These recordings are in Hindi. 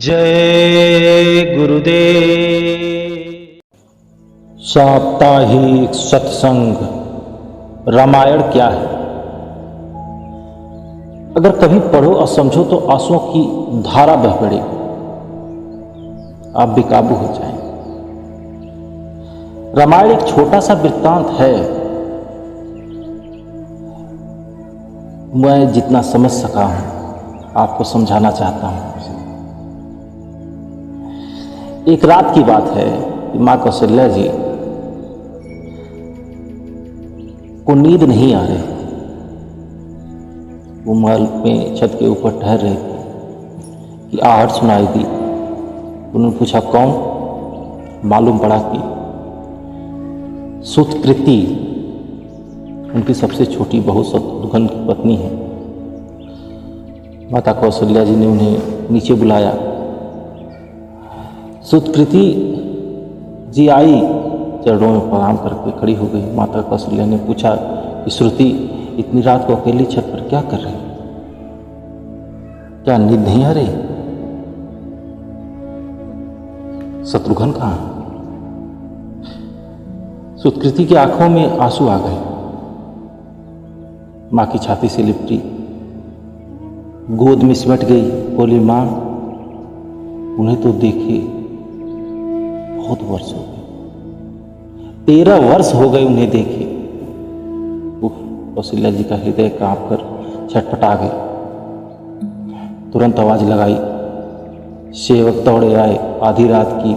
जय गुरुदेव। साप्ताहिक सत्संग। रामायण क्या है? अगर कभी पढ़ो और समझो तो आंसुओं की धारा बह पड़े, आप बेकाबू हो जाएं। रामायण एक छोटा सा वृत्तांत है। मैं जितना समझ सका हूं आपको समझाना चाहता हूं। एक रात की बात है कि मां कौशल्या जी को नींद नहीं आ रही। वो महल में छत के ऊपर ठहर रहे थे कि आहट सुनाई दी। उन्होंने पूछा कौन? मालूम पड़ा कि सुतकृति उनकी सबसे छोटी बहू शत्रुघ्न की पत्नी है। माता कौशल्या जी ने उन्हें नीचे बुलाया। सुतकृति जी आई, चरणों में प्रणाम करके खड़ी हो गई। माता कौशल्या ने पूछा कि श्रुति, इतनी रात को अकेली छत पर क्या कर रही? क्या नींद नहीं आ रही? शत्रुघ्न कहाँ? सुतकृति की आंखों में आंसू आ गए। मां की छाती से लिपटी, गोद में सिमट गई। बोली, मां, उन्हें तो देखे बहुत वर्ष हो गए, 13 वर्ष हो गए उन्हें देखे। कौशल्या जी का हृदय कांप कर छटपटा गए। तुरंत आवाज लगाई, सेवक दौड़े आए। आधी रात की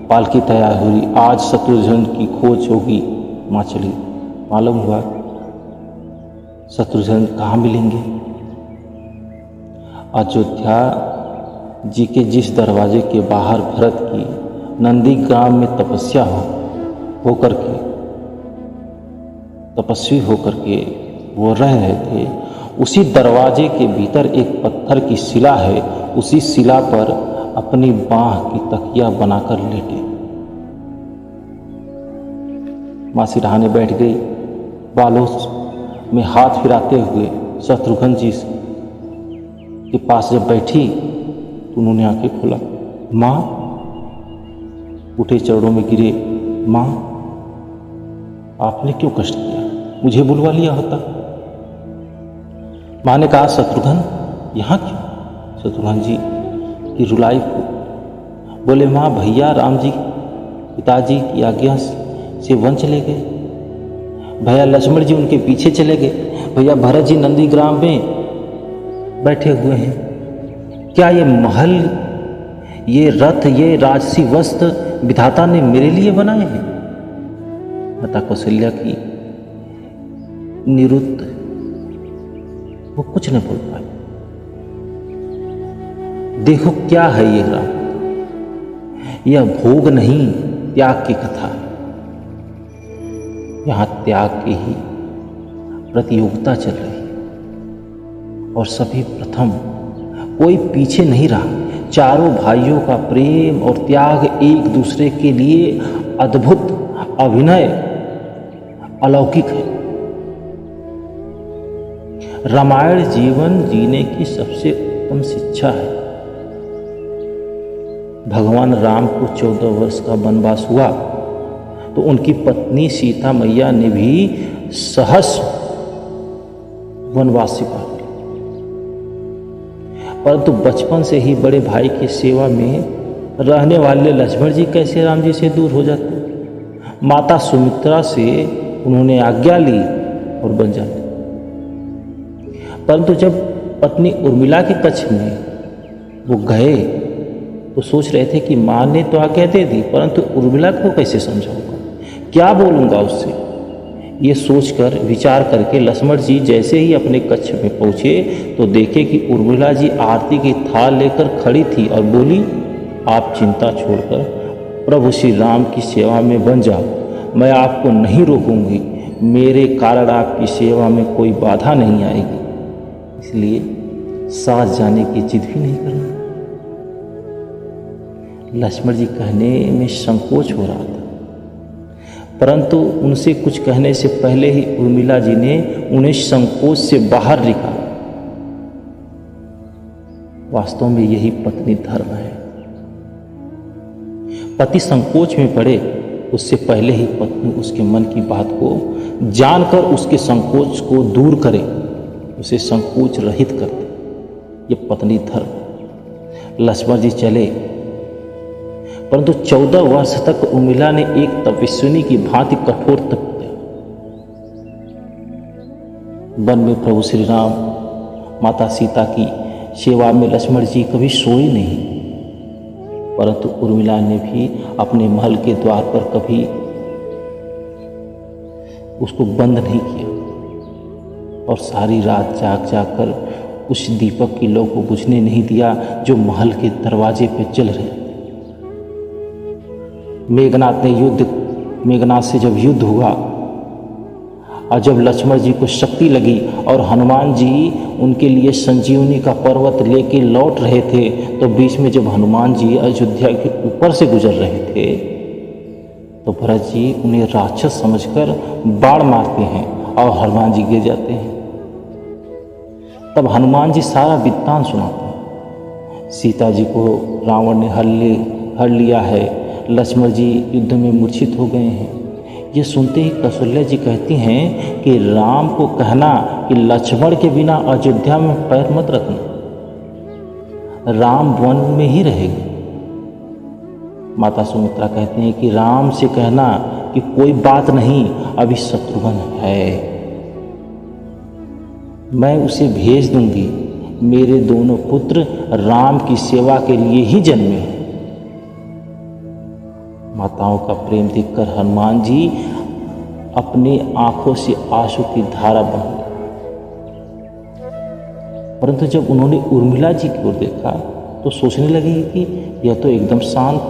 पालकी तैयार हुई। आज शत्रुघ्न की खोज होगी। मां चली। मालूम हुआ शत्रुघ्न कहाँ मिलेंगे? अयोध्या जी के जिस दरवाजे के बाहर भरत की नंदीग्राम में तपस्या होकर के तपस्वी होकर के वो रह रहे थे, उसी दरवाजे के भीतर एक पत्थर की शिला है। उसी शिला पर अपनी बाह की तकिया बनाकर लेटे। मां सिरहाने बैठ गई। बालों में हाथ फिराते हुए शत्रुघ्न जी के पास जब बैठी तो उन्होंने आंखें खोला। मां, उठे, चरणों में गिरे। मां, आपने क्यों कष्ट किया? मुझे बुलवा लिया होता। मां ने कहा, शत्रुघ्न यहां क्यों? शत्रुघ्न जी की रुलाई को बोले, मां, भैया राम जी पिताजी की आज्ञा से वन चले गए। भैया लक्ष्मण जी उनके पीछे चले गए। भैया भरत जी नंदीग्राम में बैठे हुए हैं। क्या ये महल, ये रथ, ये राजसी वस्त्र विधाता ने मेरे लिए बनाए हैं? माता कौशल्या की निरुद्ध, वो कुछ न बोल पाए। देखो क्या है ये राम, यह भोग नहीं त्याग की कथा। यहां त्याग की ही प्रतियोगिता चल रही है और सभी प्रथम, कोई पीछे नहीं रहा। चारों भाइयों का प्रेम और त्याग एक दूसरे के लिए अद्भुत, अभिनय, अलौकिक है। रामायण जीवन जीने की सबसे उत्तम शिक्षा है। भगवान राम को 14 वर्ष का वनवास हुआ तो उनकी पत्नी सीता मैया ने भी सहस्र वनवास सिपा लिया, परंतु बचपन से ही बड़े भाई की सेवा में रहने वाले लक्ष्मण जी कैसे राम जी से दूर हो जाते? माता सुमित्रा से उन्होंने आज्ञा ली और बन जाते। परंतु जब पत्नी उर्मिला के कक्ष में वो गए तो सोच रहे थे कि मां ने तो आज्ञा दे दी, परंतु उर्मिला को कैसे समझाऊंगा, क्या बोलूंगा उससे? ये सोचकर विचार करके लक्ष्मण जी जैसे ही अपने कक्ष में पहुंचे तो देखे कि उर्मिला जी आरती की थाल लेकर खड़ी थी और बोली, आप चिंता छोड़कर प्रभु श्री राम की सेवा में बन जाओ। मैं आपको नहीं रोकूंगी। मेरे कारण आपकी सेवा में कोई बाधा नहीं आएगी, इसलिए साथ जाने की जिद भी नहीं करना। लक्ष्मण जी कहने में संकोच हो रहा था, परंतु उनसे कुछ कहने से पहले ही उर्मिला जी ने उन्हें संकोच से बाहर निकाला। वास्तव में यही पत्नी धर्म है। पति संकोच में पड़े उससे पहले ही पत्नी उसके मन की बात को जानकर उसके संकोच को दूर करे, उसे संकोच रहित कर दे। ये पत्नी धर्म। लक्ष्मण जी चले, परंतु 14 वर्ष तक उर्मिला ने एक तपस्विनी की भांति कठोर तप किया। वन में प्रभु श्री राम माता सीता की सेवा में लक्ष्मण जी कभी सोए नहीं, परंतु उर्मिला ने भी अपने महल के द्वार पर कभी उसको बंद नहीं किया और सारी रात जाग जाग कर उस दीपक की लौ को बुझने नहीं दिया जो महल के दरवाजे पे जल रहे थे। मेघनाथ से जब युद्ध हुआ और जब लक्ष्मण जी को शक्ति लगी और हनुमान जी उनके लिए संजीवनी का पर्वत लेके लौट रहे थे, तो बीच में जब हनुमान जी अयोध्या के ऊपर से गुजर रहे थे तो भरत जी उन्हें राक्षस समझकर बाण मारते हैं और हनुमान जी गिर जाते हैं। तब हनुमान जी सारा वृत्तांत सुनाते हैं। सीता जी को रावण ने हर लिया है, लक्ष्मण जी युद्ध में मूर्छित हो गए हैं। ये सुनते ही कौशल्या जी कहती हैं कि राम को कहना कि लक्ष्मण के बिना अयोध्या में पैर मत रखना, राम वन में ही रहेंगे। माता सुमित्रा कहती हैं कि राम से कहना कि कोई बात नहीं, अभी शत्रुघ्न है, मैं उसे भेज दूंगी। मेरे दोनों पुत्र राम की सेवा के लिए ही जन्मे हैं। माताओं का प्रेम देखकर हनुमान जी अपनी आंखों से आंसू की धारा बहा, परंतु जब उन्होंने उर्मिला जी की ओर देखा तो सोचने लगी कि यह तो एकदम शांत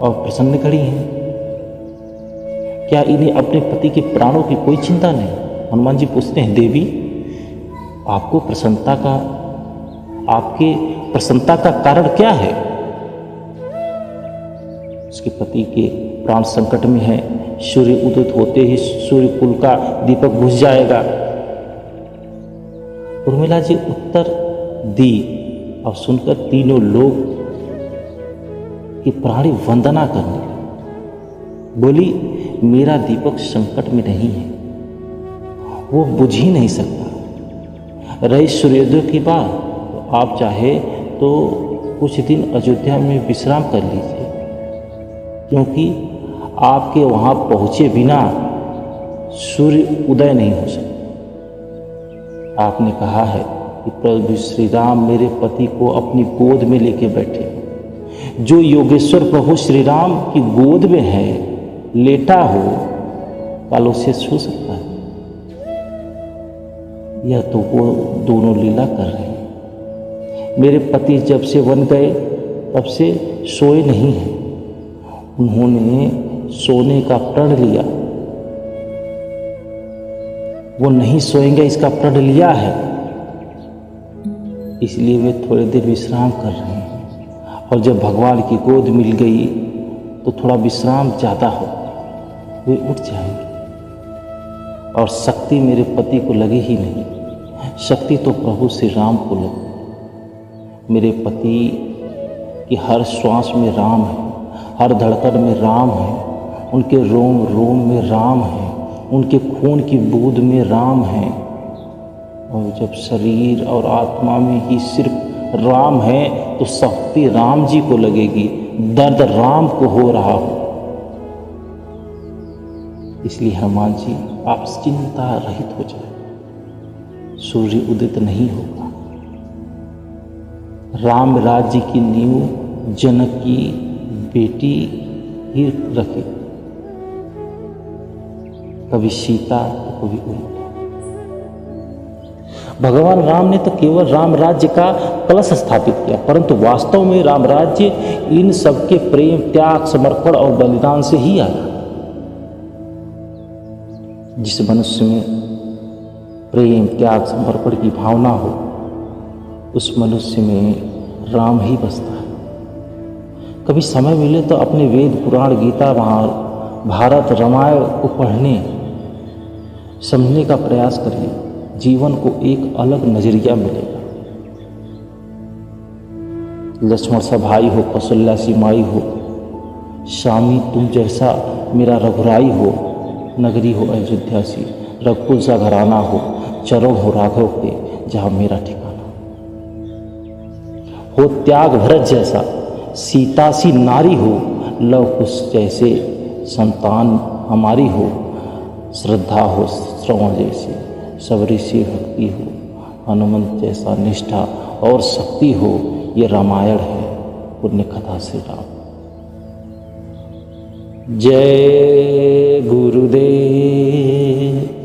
और प्रसन्न खड़ी हैं, क्या इन्हें अपने पति के प्राणों की कोई चिंता नहीं? हनुमान जी पूछते हैं, देवी आपके प्रसन्नता का कारण क्या है? उसके पति के प्राण संकट में है, सूर्य उदित होते ही सूर्य कुल का दीपक बुझ जाएगा। उर्मिला जी उत्तर दी और सुनकर तीनों लोग की प्राणी वंदना करने बोली, मेरा दीपक संकट में नहीं है, वो बुझ ही नहीं सकता। रही सूर्योदय की बात, तो आप चाहे तो कुछ दिन अयोध्या में विश्राम कर लीजिए, क्योंकि आपके वहां पहुंचे बिना सूर्य उदय नहीं हो सकता। आपने कहा है कि प्रभु श्री राम मेरे पति को अपनी गोद में लेके बैठे। जो योगेश्वर प्रभु श्री राम की गोद में है, लेटा हो, कल उसे छू सकता है? यह तो वो दोनों लीला कर रहे हैं। मेरे पति जब से वन गए तब से सोए नहीं हैं। उन्होंने सोने का प्रण लिया, वो नहीं सोएंगे इसका प्रण लिया है, इसलिए वे थोड़ी देर विश्राम कर रहे हैं। और जब भगवान की गोद मिल गई तो थोड़ा विश्राम ज़्यादा हो, वे उठ जाएंगे। और शक्ति मेरे पति को लगी ही नहीं, शक्ति तो प्रभु श्री राम को लगी। मेरे पति की हर श्वास में राम है, हर धड़कन में राम है, उनके रोम रोम में राम है, उनके खून की बूंद में राम है। और जब शरीर और आत्मा में ही सिर्फ राम है तो शक्ति राम जी को लगेगी, दर्द राम को हो रहा हो। इसलिए हनुमान जी आप चिंता रहित हो जाए, सूर्य उदित नहीं होगा। राम राज्य की नींव जनक की बेटी ही रखे, कभी सीता तो कभी उल्टा। भगवान राम ने तो केवल राम राज्य का कलश स्थापित किया, परंतु वास्तव में राम राज्य इन सबके प्रेम, त्याग, समर्पण और बलिदान से ही आया। जिस मनुष्य में प्रेम, त्याग, समर्पण की भावना हो, उस मनुष्य में राम ही बसता है। कभी समय मिले तो अपने वेद, पुराण, गीता, भारत, रामायण को पढ़ने, समझने का प्रयास करिए। जीवन को एक अलग नजरिया मिलेगा। लक्ष्मण सा भाई हो, कौशल्या सी माई हो, स्वामी तुम जैसा मेरा रघुराई हो, नगरी हो अयोध्या सी, रघुकुल सा घराना हो, चरण हो राघव के जहाँ मेरा ठिकाना हो। त्याग भरत जैसा सीता सी नारी हो, लव कुश जैसे संतान हमारी हो, श्रद्धा हो श्रवण जैसी, सबरी सी भक्ति हो, हनुमंत जैसा निष्ठा और शक्ति हो। ये रामायण है पुण्य कथा से राम। जय गुरुदेव।